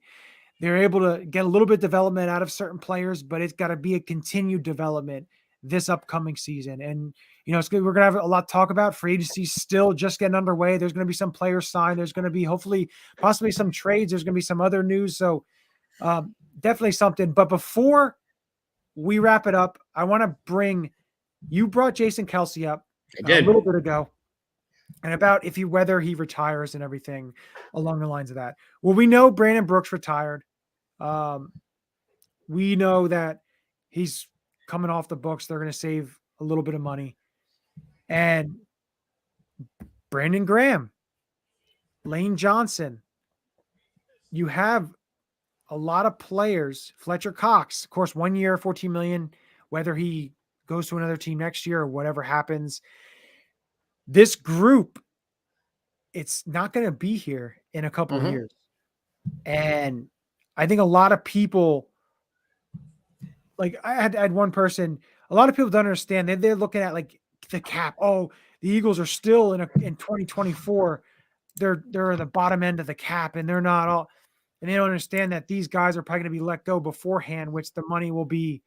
they're able to get a little bit of development out of certain players, but it's got to be a continued development this upcoming season. And, it's good. We're going to have a lot to talk about. Free agency still just getting underway. There's going to be some players signed. There's going to be possibly some trades. There's going to be some other news. So definitely something. But before we wrap it up, I want to you brought Jason Kelsey up a little bit ago. And about whether he retires and everything along the lines of that. Well, we know Brandon Brooks retired. We know that he's coming off the books. They're going to save a little bit of money. And Brandon Graham, Lane Johnson, you have a lot of players. Fletcher Cox, of course, 1 year, $14 million, whether he goes to another team next year or whatever happens. this group, it's not going to be here in a couple of years. And I think a lot of people, like I had one person, a lot of people don't understand that they're looking at like the cap. Oh, the Eagles are still in 2024. They're at the bottom end of the cap, and they're not all, and they don't understand that these guys are probably going to be let go beforehand, which the money will be,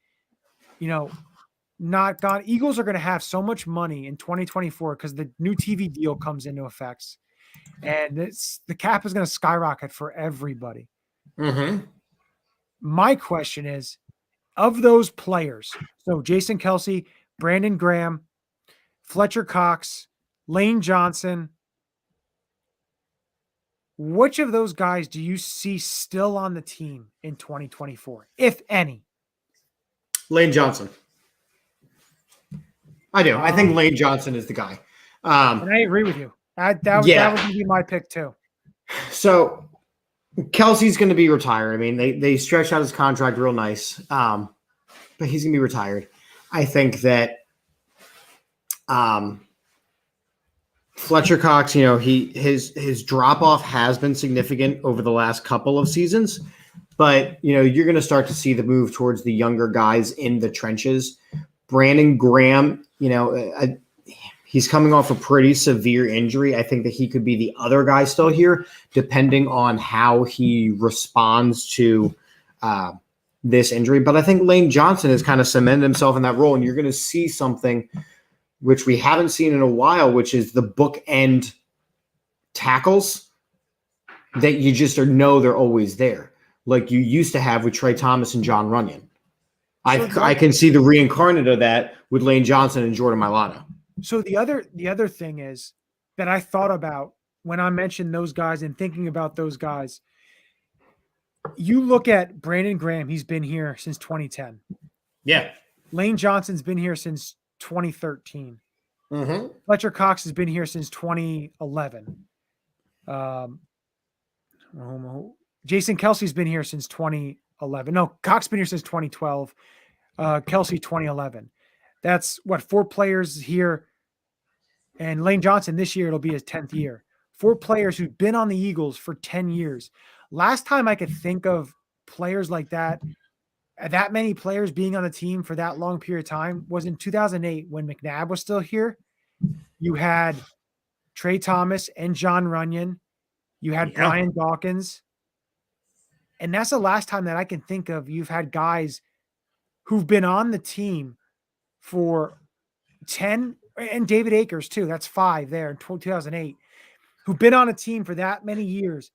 not gone. Eagles are going to have so much money in 2024 because the new TV deal comes into effect, and the cap is going to skyrocket for everybody. My question is, of those players, so Jason Kelce, Brandon Graham, Fletcher Cox, Lane Johnson, which of those guys do you see still on the team in 2024, if any? Lane Johnson. I do. I think Lane Johnson is the guy. And I agree with you. That would be my pick too. So Kelsey's going to be retired. I mean, they stretched out his contract real nice, but he's going to be retired. I think that Fletcher Cox, his drop off has been significant over the last couple of seasons, but you're going to start to see the move towards the younger guys in the trenches. Brandon Graham, he's coming off a pretty severe injury. I think that he could be the other guy still here, depending on how he responds to this injury. But I think Lane Johnson has kind of cemented himself in that role, and you're going to see something which we haven't seen in a while, which is the bookend tackles that you just know they're always there, like you used to have with Trey Thomas and John Runyon. I can see the reincarnate of that with Lane Johnson and Jordan Mailata. So the other thing is that I thought about when I mentioned those guys and thinking about those guys. You look at Brandon Graham; he's been here since 2010. Yeah. Lane Johnson's been here since 2013. Fletcher Cox has been here since 2011. Jason Kelce's been here since 2011. No, Cox been here since 2012. Kelce 2011. That's what, 4 players here. And Lane Johnson this year, it'll be his 10th year. 4 players who've been on the Eagles for 10 years. Last time I could think of players like that many players being on the team for that long period of time was in 2008 when McNabb was still here. You had Trey Thomas and John Runyon. You had Brian Dawkins. And that's the last time that I can think of you've had guys who've been on the team for 10, and David Akers too. That's 5 there in 2008, who've been on a team for that many years.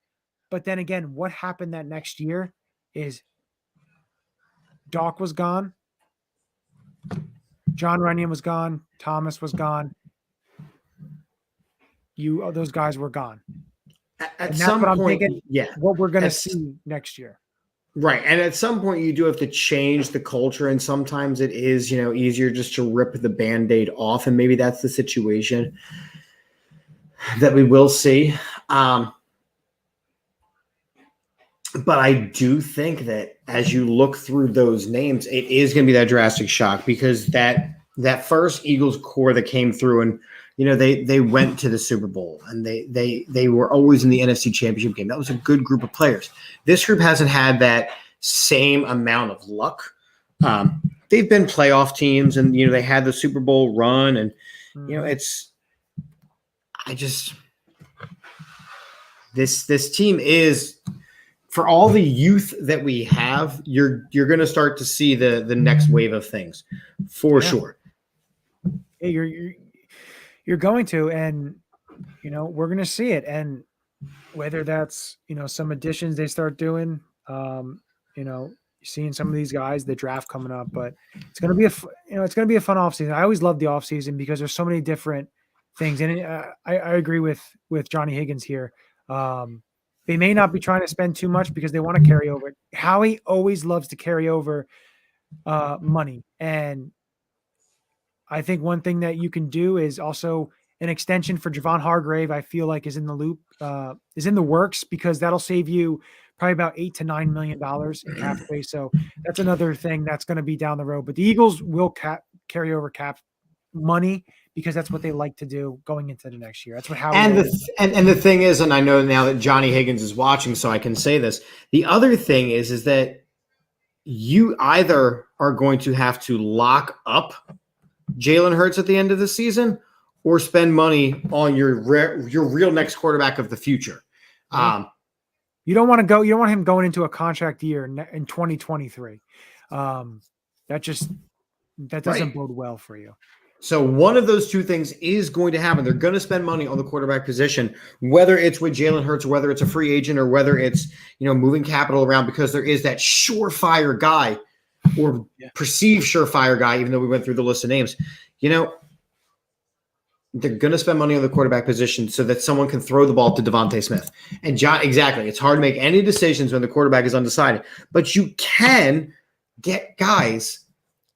But then again, what happened that next year is Doc was gone. John Runyon was gone. Thomas was gone. Those guys were gone. At some what I'm point, thinking, what we're going to see next year. Right. And at some point you do have to change the culture. And sometimes it is, easier just to rip the Band-Aid off. And maybe that's the situation that we will see. But I do think that as you look through those names, it is going to be that drastic shock because that first Eagles core that came through and, they went to the Super Bowl and they were always in the NFC Championship game. That was a good group of players. This group hasn't had that same amount of luck. They've been playoff teams and, they had the Super Bowl run and, this team is, for all the youth that we have, you're going to start to see the next wave of things for sure. Hey, you're going to, and we're going to see it. And whether that's some additions they start doing, seeing some of these guys, the draft coming up, but it's going to be it's going to be a fun offseason. I always love the offseason because there's so many different things. And I agree with Johnny Higgins here. They may not be trying to spend too much because they want to carry over. Howie always loves to carry over money. And I think one thing that you can do is also an extension for Javon Hargrave, I feel like is in the works because that'll save you probably about $8 to $9 million in cap space. So that's another thing that's going to be down the road. But the Eagles will carry over cap money because that's what they like to do going into the next year. That's what Howie. And the thing is, and I know now that Johnny Higgins is watching, so I can say this. The other thing is that you either are going to have to lock up Jalen Hurts at the end of the season, or spend money on your real next quarterback of the future. You don't want to go. You don't want him going into a contract year in 2023. That doesn't bode well for you. So one of those two things is going to happen. They're going to spend money on the quarterback position, whether it's with Jalen Hurts, whether it's a free agent, or whether it's moving capital around, because there is that surefire guy or perceived surefire guy. Even though we went through the list of names, they're going to spend money on the quarterback position so that someone can throw the ball to Devontae Smith. And exactly, it's hard to make any decisions when the quarterback is undecided, but you can get guys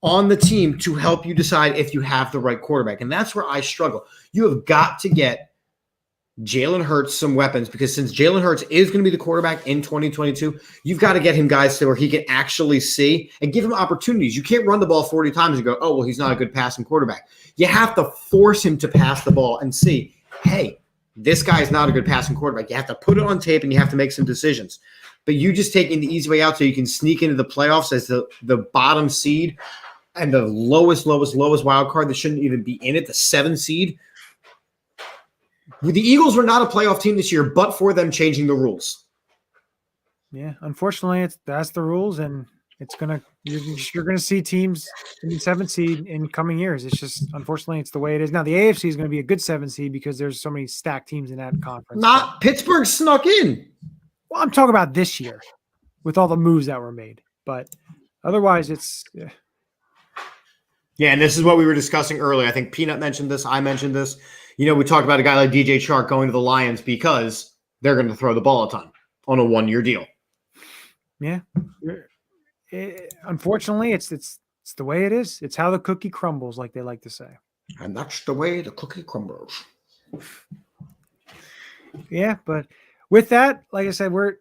on the team to help you decide if you have the right quarterback. And that's where I struggle. You have got to get Jalen Hurts some weapons, because since Jalen Hurts is going to be the quarterback in 2022, you've got to get him guys to where he can actually see and give him opportunities. You can't run the ball 40 times and go, oh, well, he's not a good passing quarterback. You have to force him to pass the ball and see, hey, this guy is not a good passing quarterback. You have to put it on tape and you have to make some decisions. But you just taking the easy way out so you can sneak into the playoffs as the bottom seed and the lowest wild card that shouldn't even be in it, the 7 seed. The Eagles were not a playoff team this year, but for them changing the rules. Yeah, unfortunately, that's the rules, and you're gonna see teams in the 7th seed in coming years. It's just, unfortunately, it's the way it is now. The AFC is going to be a good 7 seed because there's so many stacked teams in that conference. Pittsburgh snuck in. Well, I'm talking about this year with all the moves that were made, but otherwise, it's. Yeah, and this is what we were discussing earlier. I think Peanut mentioned this. I mentioned this. We talked about a guy like DJ Chark going to the Lions because they're going to throw the ball a ton on a 1-year deal. Yeah. Unfortunately, it's the way it is. It's how the cookie crumbles, like they like to say. And that's the way the cookie crumbles. Yeah, but with that, like I said, we're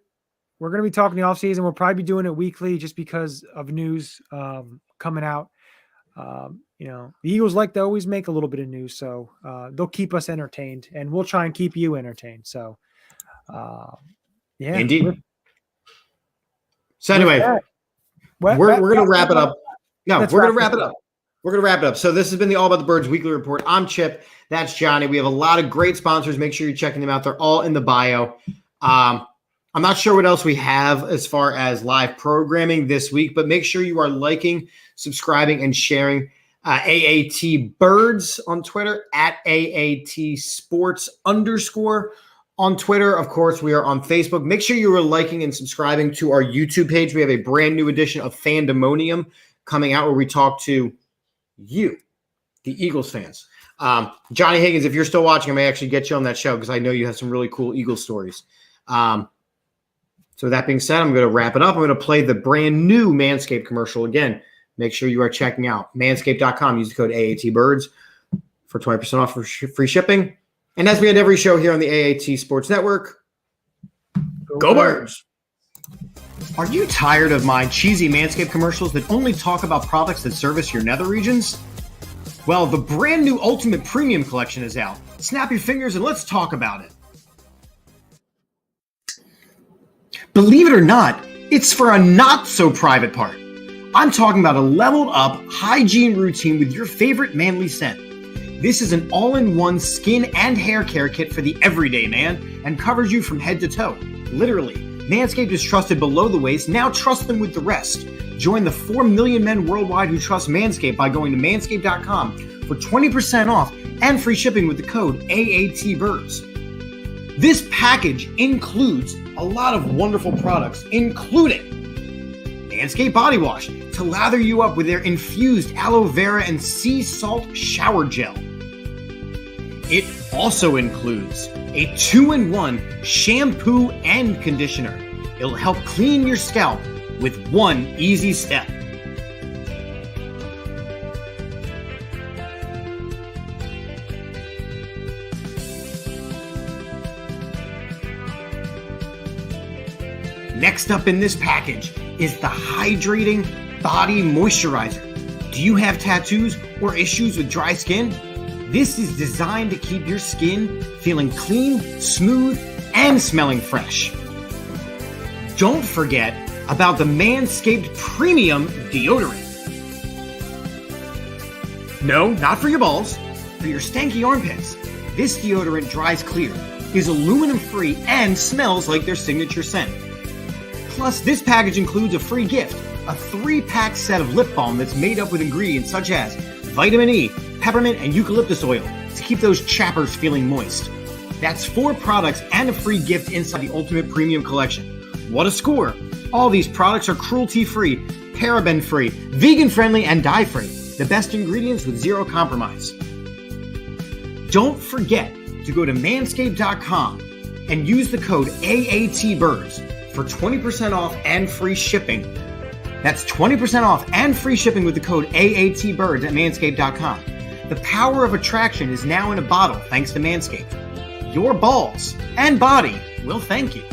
going to be talking the offseason. We'll probably be doing it weekly just because of news coming out. The Eagles like to always make a little bit of news, so they'll keep us entertained, and we'll try and keep you entertained. So, indeed. So anyway, we're going to wrap it up. No, we're going to wrap it up. We're going to wrap it up. So this has been the All About the Birds Weekly Report. I'm Chip. That's Johnny. We have a lot of great sponsors. Make sure you're checking them out. They're all in the bio. I'm not sure what else we have as far as live programming this week, but make sure you are liking, subscribing, and sharing AATBirds on Twitter, at AATSports_ on Twitter. Of course, we are on Facebook. Make sure you are liking and subscribing to our YouTube page. We have a brand new edition of Fandemonium coming out where we talk to you, the Eagles fans. Johnny Higgins, if you're still watching, I may actually get you on that show because I know you have some really cool Eagles stories. So with that being said, I'm going to wrap it up. I'm going to play the brand new Manscaped commercial again. Make sure you are checking out manscaped.com. Use the code AATBirds for 20% off for free shipping. And as we end every show here on the AAT Sports Network, go Birds! Are you tired of my cheesy Manscaped commercials that only talk about products that service your nether regions? Well, the brand new Ultimate Premium Collection is out. Snap your fingers and let's talk about it. Believe it or not, it's for a not-so-private part. I'm talking about a leveled-up hygiene routine with your favorite manly scent. This is an all-in-one skin and hair care kit for the everyday man and covers you from head to toe. Literally, Manscaped is trusted below the waist. Now trust them with the rest. Join the 4 million men worldwide who trust Manscaped by going to manscaped.com for 20% off and free shipping with the code AATBirds. This package includes a lot of wonderful products, including Manscaped Body Wash to lather you up with their infused aloe vera and sea salt shower gel. It also includes a 2-in-1 shampoo and conditioner. It'll help clean your scalp with one easy step. Next up in this package is the Hydrating Body Moisturizer. Do you have tattoos or issues with dry skin? This is designed to keep your skin feeling clean, smooth, and smelling fresh. Don't forget about the Manscaped Premium Deodorant. No, not for your balls, for your stanky armpits. This deodorant dries clear, is aluminum-free, and smells like their signature scent. Plus, this package includes a free gift, a 3-pack set of lip balm that's made up with ingredients such as vitamin E, peppermint, and eucalyptus oil to keep those chappers feeling moist. That's 4 products and a free gift inside the Ultimate Premium Collection. What a score! All these products are cruelty-free, paraben-free, vegan-friendly, and dye-free. The best ingredients with zero compromise. Don't forget to go to manscaped.com and use the code AATBirds for 20% off and free shipping. That's 20% off and free shipping with the code AATBirds at manscaped.com. The power of attraction is now in a bottle thanks to Manscaped. Your balls and body will thank you.